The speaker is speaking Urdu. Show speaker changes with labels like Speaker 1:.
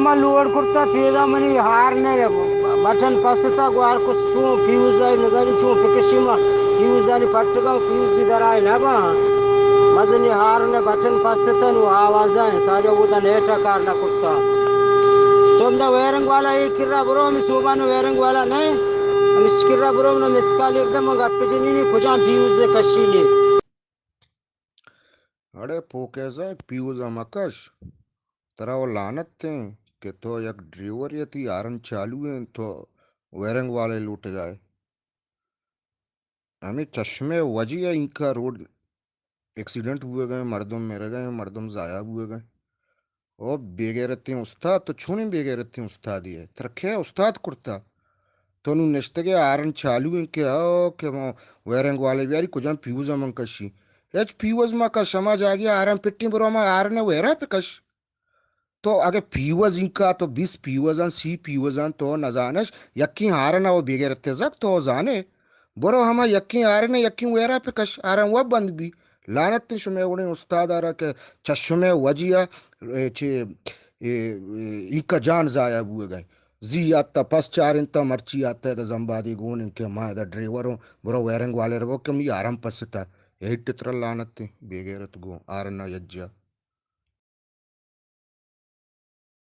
Speaker 1: ما لوڈ کرتا پیدا منی ہار نے بٹن پستا گوار کس چون فیوز داری نظاری چون پکشیما فیوز داری پٹگا فیوز دی درائی نبا مزنی ہار نے بٹن پستا نو آواز ہے سارے وہ دا نیٹا کار نہ کرتا تم دا ویرنگ والا ایک کرا برو ہمی صوبان ویرنگ والا نہیں ہم اس کرا برو نا مسکال اردم گا پجنینی کجا فیوز دے کشیلی
Speaker 2: اڑے پوکیزا پیوز مکش ترا وہ لانت تھے کہ تو یک ڈریور یا تھی آرن چالو ہیں تو ویرنگ والے لوٹ جائے ہمیں چشمے وجی ہے ان کا روڈ ایکسیڈنٹ ہوئے گئے مردم میرے گئے مردم ضائع ہوئے گئے او بےغیرت استاد تو چھونے بےغیرت استاد ہے ترکھے استاد کرتا تو نو نشتگے آرن چالو ہیں کہ ویرنگ والے بیاری کجا پیوز من کشی ایچ پیوز ما کا سماج آگیا آرن پٹی برو ما آرن ویرا پہ کش تو اگر پیوز انکا تو 20 پیوزان سی پیوزان تو نزانش یکی آرن او بےغیرت زک تو زانے برو ہما یکی آرن یکی ویرا پہ کش آرن وہ بند بھی لانت شمع اڑے استاد آرہ کہ چشمے وجیا ان کا جان ضائع ہوئے گئے زی آتا پس چار انتا مرچی آتا ہے دا زمبادی گون ان کے ماں دا ڈریوروں برو ویرنگ والے رو کم یہ آرام پستا یہی ٹتر لانت بے غیرت گو آرنا یجا